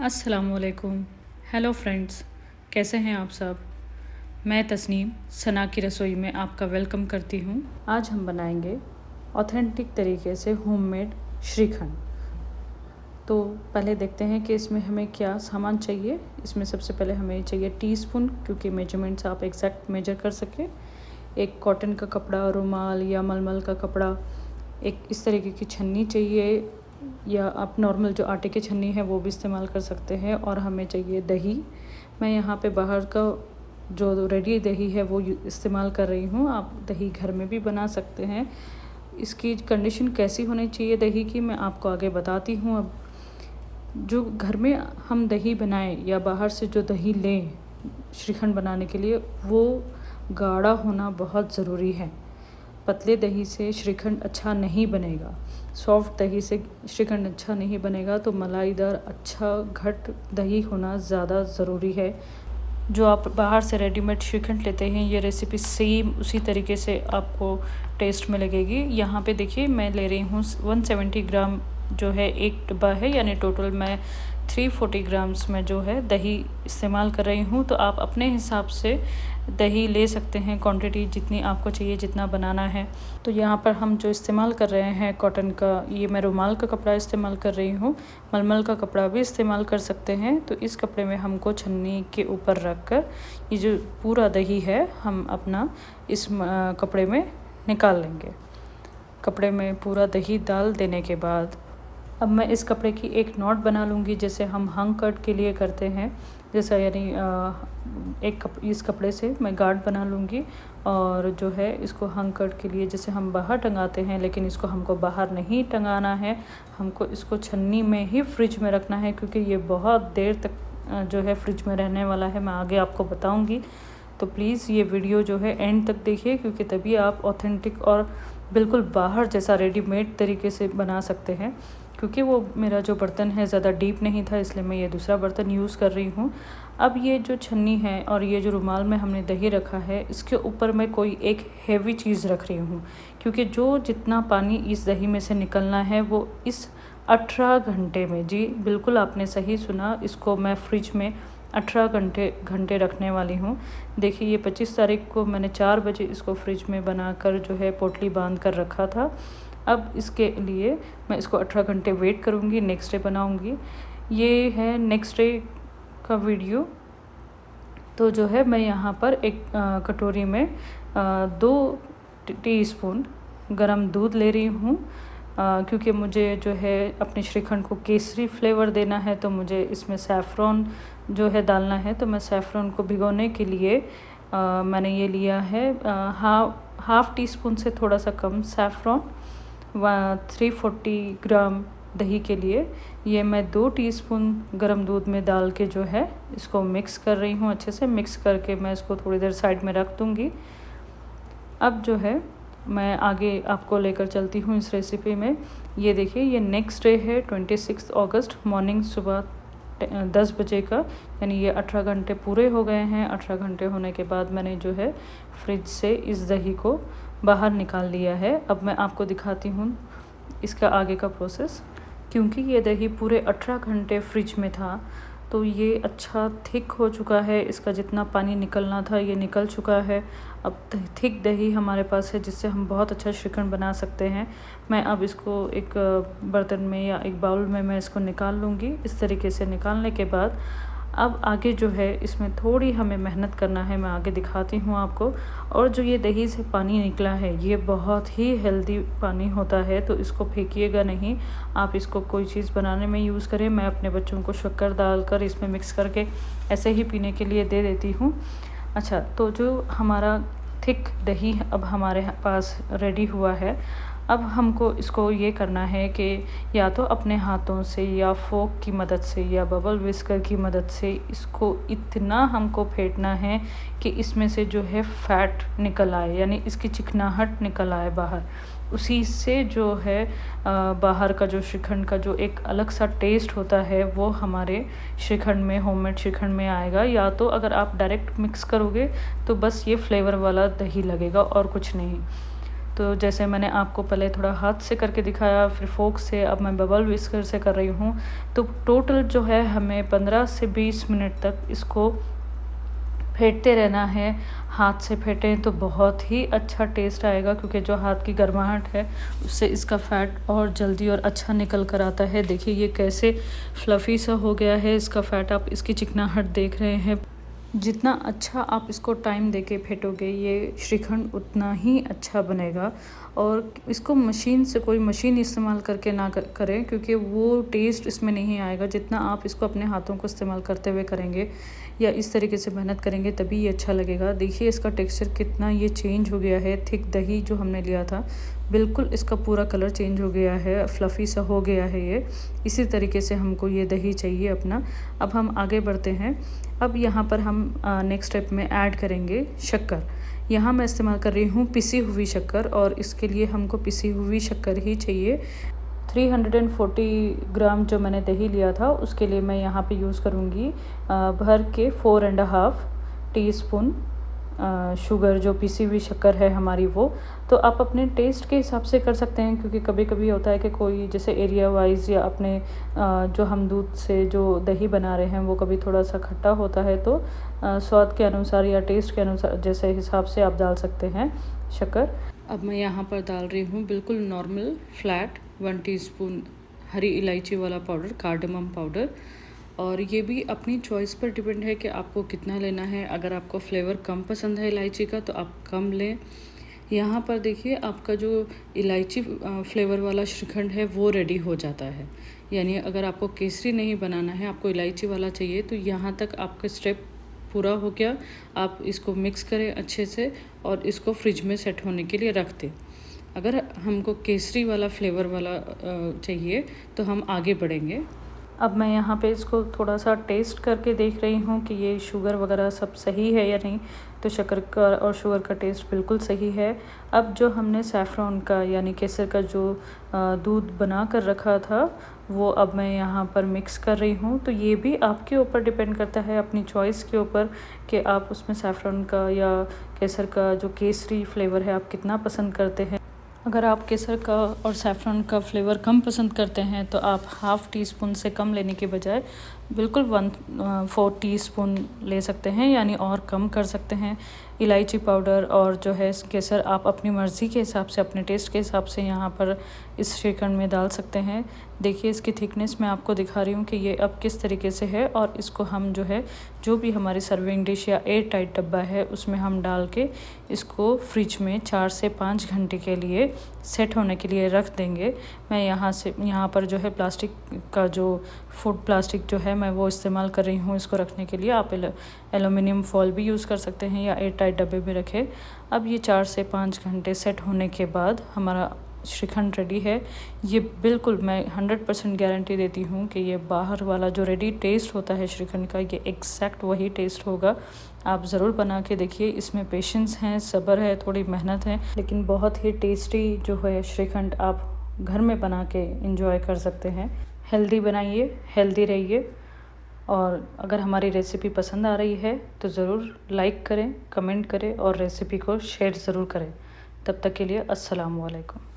अस्सलामुअलैकुम। Hello friends, कैसे हैं आप सब। मैं तस्नीम सना की रसोई में आपका वेलकम करती हूँ। आज हम बनाएंगे ऑथेंटिक तरीके से होममेड श्रीखंड। तो पहले देखते हैं कि इसमें हमें क्या सामान चाहिए। इसमें सबसे पहले हमें चाहिए टीस्पून, क्योंकि मेजरमेंट्स आप एग्जैक्ट मेजर कर सकें। एक कॉटन का कपड़ा, रुमाल या मलमल का कपड़ा, एक इस तरीके की छन्नी चाहिए, या आप नॉर्मल जो आटे की छन्नी है वो भी इस्तेमाल कर सकते हैं। और हमें चाहिए दही। मैं यहाँ पे बाहर का जो रेडी दही है वो इस्तेमाल कर रही हूँ। आप दही घर में भी बना सकते हैं। इसकी कंडीशन कैसी होनी चाहिए दही की, मैं आपको आगे बताती हूँ। अब जो घर में हम दही बनाएं या बाहर से जो दही लें श्रीखंड बनाने के लिए, वो गाढ़ा होना बहुत ज़रूरी है। पतले दही से श्रीखंड अच्छा नहीं बनेगा, सॉफ्ट दही से श्रीखंड अच्छा नहीं बनेगा। तो मलाईदार अच्छा घट दही होना ज़्यादा ज़रूरी है। जो आप बाहर से रेडीमेड श्रीखंड लेते हैं, ये रेसिपी सेम उसी तरीके से आपको टेस्ट में लगेगी। यहाँ पे देखिए मैं ले रही हूँ 170 ग्राम जो है एक डिब्बा है, यानी टोटल मैं 340 ग्राम्स में जो है दही इस्तेमाल कर रही हूँ। तो आप अपने हिसाब से दही ले सकते हैं, क्वांटिटी जितनी आपको चाहिए, जितना बनाना है। तो यहाँ पर हम जो इस्तेमाल कर रहे हैं कॉटन का, ये मैं रुमाल का कपड़ा इस्तेमाल कर रही हूँ। मलमल का कपड़ा भी इस्तेमाल कर सकते हैं। तो इस कपड़े में हमको छन्नी के ऊपर रख कर ये जो पूरा दही है हम अपना इस कपड़े में निकाल लेंगे। कपड़े में पूरा दही डाल देने के बाद अब मैं इस कपड़े की एक नॉट बना लूँगी, जैसे हम हंग कट के लिए करते हैं। जैसा यानी इस कपड़े से मैं गार्ड बना लूँगी, और जो है इसको हंग कट के लिए जैसे हम बाहर टंगाते हैं, लेकिन इसको हमको बाहर नहीं टंगाना है। हमको इसको छन्नी में ही फ्रिज में रखना है, क्योंकि ये बहुत देर तक जो है फ्रिज में रहने वाला है। मैं आगे आपको बताऊँगी। तो प्लीज़ ये वीडियो जो है एंड तक देखिए, क्योंकि तभी आप ऑथेंटिक और बिल्कुल बाहर जैसा रेडीमेड तरीके से बना सकते हैं। क्योंकि वो मेरा जो बर्तन है ज़्यादा डीप नहीं था, इसलिए मैं ये दूसरा बर्तन यूज़ कर रही हूँ। अब ये जो छन्नी है और ये जो रुमाल में हमने दही रखा है, इसके ऊपर मैं कोई एक हेवी चीज़ रख रही हूँ, क्योंकि जो जितना पानी इस दही में से निकलना है वो इस 18 घंटे में, जी बिल्कुल आपने सही सुना, इसको मैं फ्रिज में 18 घंटे रखने वाली हूँ। देखिए ये 25 तारीख को मैंने 4 बजे इसको फ्रिज में बनाकर जो है पोटली बांध कर रखा था। अब इसके लिए मैं इसको 18 घंटे वेट करूँगी, नेक्स्ट डे बनाऊँगी। ये है नेक्स्ट डे का वीडियो। तो जो है मैं यहाँ पर एक कटोरी में 2 टीस्पून गरम दूध ले रही हूँ, क्योंकि मुझे जो है अपने श्रीखंड को केसरी फ्लेवर देना है। तो मुझे इसमें सैफ़्रॉन जो है डालना है। तो मैं सैफ़्रॉन को भिगोने के लिए मैंने ये लिया है हाफ़ टी स्पून से थोड़ा सा कम सैफ़्रॉन। 340 ग्राम दही के लिए ये मैं 2 टीस्पून गरम दूध में डाल के जो है इसको मिक्स कर रही हूँ। अच्छे से मिक्स करके मैं इसको थोड़ी देर साइड में रख दूँगी। अब जो है मैं आगे आपको लेकर चलती हूँ इस रेसिपी में। ये देखिए ये नेक्स्ट डे है 26 अगस्त मॉर्निंग, सुबह 10 बजे का, यानी ये 18 घंटे पूरे हो गए हैं। 18 घंटे होने के बाद मैंने जो है फ्रिज से इस दही को बाहर निकाल लिया है। अब मैं आपको दिखाती हूँ इसका आगे का प्रोसेस। क्योंकि ये दही पूरे 18 घंटे फ्रिज में था, तो ये अच्छा थिक हो चुका है। इसका जितना पानी निकलना था ये निकल चुका है। अब थिक दही हमारे पास है, जिससे हम बहुत अच्छा श्रीखंड बना सकते हैं। मैं अब इसको एक बर्तन में या एक बाउल में मैं इसको निकाल लूँगी। इस तरीके से निकालने के बाद अब आगे जो है इसमें थोड़ी हमें मेहनत करना है, मैं आगे दिखाती हूँ आपको। और जो ये दही से पानी निकला है ये बहुत ही हेल्दी पानी होता है, तो इसको फेंकिएगा नहीं। आप इसको कोई चीज़ बनाने में यूज़ करें। मैं अपने बच्चों को शक्कर डालकर इसमें मिक्स करके ऐसे ही पीने के लिए दे देती हूँ। अच्छा, तो जो हमारा थिक दही अब हमारे पास रेडी हुआ है। अब हमको इसको ये करना है कि या तो अपने हाथों से या फोक की मदद से या बबल विस्कर की मदद से इसको इतना हमको फेंटना है कि इसमें से जो है फ़ैट निकल आए, यानी इसकी चिकनाहट निकल आए बाहर। उसी से जो है बाहर का जो श्रीखंड का जो एक अलग सा टेस्ट होता है वो हमारे श्रीखंड में, होममेड श्रीखंड में आएगा। या तो अगर आप डायरेक्ट मिक्स करोगे तो बस ये फ्लेवर वाला दही लगेगा और कुछ नहीं। तो जैसे मैंने आपको पहले थोड़ा हाथ से करके दिखाया, फिर फोक से, अब मैं बबल विस्कर से कर रही हूँ। तो टोटल जो है हमें 15 से 20 मिनट तक इसको फेंटते रहना है। हाथ से फेंटें तो बहुत ही अच्छा टेस्ट आएगा, क्योंकि जो हाथ की गर्माहट है उससे इसका फ़ैट और जल्दी और अच्छा निकल कर आता है। देखिए ये कैसे फ्लफ़ी सा हो गया है इसका फ़ैट, आप इसकी चिकनाहट देख रहे हैं। जितना अच्छा आप इसको टाइम देके फेंटोगे ये श्रीखंड उतना ही अच्छा बनेगा। और इसको मशीन से, कोई मशीन इस्तेमाल करके ना करें, क्योंकि वो टेस्ट इसमें नहीं आएगा जितना आप इसको अपने हाथों को इस्तेमाल करते हुए करेंगे या इस तरीके से मेहनत करेंगे, तभी ये अच्छा लगेगा। देखिए इसका टेक्सचर कितना ये चेंज हो गया है। थिक दही जो हमने लिया था, बिल्कुल इसका पूरा कलर चेंज हो गया है, फ्लफ़ी सा हो गया है ये। इसी तरीके से हमको ये दही चाहिए अपना। अब हम आगे बढ़ते हैं। अब यहाँ पर हम नेक्स्ट स्टेप में ऐड करेंगे शक्कर। यहाँ मैं इस्तेमाल कर रही हूँ पिसी हुई शक्कर, और इसके लिए हमको पिसी हुई शक्कर ही चाहिए। 340 ग्राम जो मैंने दही लिया था उसके लिए मैं यहाँ पे यूज़ करूँगी भर के 4.5 टीस्पून शुगर, जो पिसी हुई शक्कर है हमारी वो। तो आप अपने टेस्ट के हिसाब से कर सकते हैं, क्योंकि कभी कभी होता है कि कोई जैसे एरिया वाइज या अपने जो हम दूध से जो दही बना रहे हैं वो कभी थोड़ा सा खट्टा होता है, तो स्वाद के अनुसार या टेस्ट के अनुसार जैसे हिसाब से आप डाल सकते हैं शक्कर। अब मैं यहाँ पर डाल रही हूँ बिल्कुल नॉर्मल फ्लैट 1 टीस्पून हरी इलायची वाला पाउडर, कार्डमम पाउडर। और ये भी अपनी चॉइस पर डिपेंड है कि आपको कितना लेना है। अगर आपको फ्लेवर कम पसंद है इलायची का तो आप कम लें। यहाँ पर देखिए आपका जो इलायची फ्लेवर वाला श्रीखंड है वो रेडी हो जाता है। यानी अगर आपको केसरी नहीं बनाना है, आपको इलायची वाला चाहिए, तो यहाँ तक आपका स्टेप पूरा हो गया। आप इसको मिक्स करें अच्छे से और इसको फ्रिज में सेट होने के लिए रख दें। अगर हमको केसरी वाला फ्लेवर वाला चाहिए तो हम आगे बढ़ेंगे। अब मैं यहाँ पे इसको थोड़ा सा टेस्ट करके देख रही हूँ कि ये शुगर वगैरह सब सही है या नहीं। तो शक्कर का और शुगर का टेस्ट बिल्कुल सही है। अब जो हमने सैफ़्रॉन का यानी केसर का जो दूध बना कर रखा था वो अब मैं यहाँ पर मिक्स कर रही हूँ। तो ये भी आपके ऊपर डिपेंड करता है, अपनी चॉइस के ऊपर, कि आप उसमें सैफ़्रॉन का या केसर का जो केसरी फ्लेवर है आप कितना पसंद करते हैं। अगर आप केसर का और सैफ़्रॉन का फ्लेवर कम पसंद करते हैं तो आप हाफ़ टी स्पून से कम लेने के बजाय बिल्कुल 1/4 टीस्पून ले सकते हैं, यानी और कम कर सकते हैं। इलायची पाउडर और जो है केसर आप अपनी मर्ज़ी के हिसाब से, अपने टेस्ट के हिसाब से यहाँ पर इस श्रीखंड में डाल सकते हैं। देखिए इसकी थिकनेस मैं आपको दिखा रही हूँ कि ये अब किस तरीके से है। और इसको हम जो है, जो भी हमारी सर्विंग डिश या एयर टाइट डब्बा है उसमें हम डाल के इसको फ्रिज में 4 से 5 घंटे के लिए सेट होने के लिए रख देंगे। मैं यहाँ पर जो है प्लास्टिक का जो फूड प्लास्टिक जो है मैं वो इस्तेमाल कर रही हूँ इसको रखने के लिए। आप एलुमिनियम फॉइल भी यूज़ कर सकते हैं या एयर टाइट डब्बे में रखें। अब ये 4 से 5 घंटे सेट होने के बाद हमारा श्रीखंड रेडी है। ये बिल्कुल मैं 100% गारंटी देती हूँ कि ये बाहर वाला जो रेडी टेस्ट होता है श्रीखंड का, ये एग्जैक्ट वही टेस्ट होगा। आप ज़रूर बना के देखिए। इसमें पेशेंस है, सब्र है, थोड़ी मेहनत है, लेकिन बहुत ही टेस्टी जो है श्रीखंड आप घर में बना के इंजॉय कर सकते हैं। हेल्दी बनाइए, हेल्दी रहिए। और अगर हमारी रेसिपी पसंद आ रही है तो ज़रूर लाइक करें, कमेंट करें और रेसिपी को शेयर ज़रूर करें। तब तक के लिए अस्सलाम वालेकुम।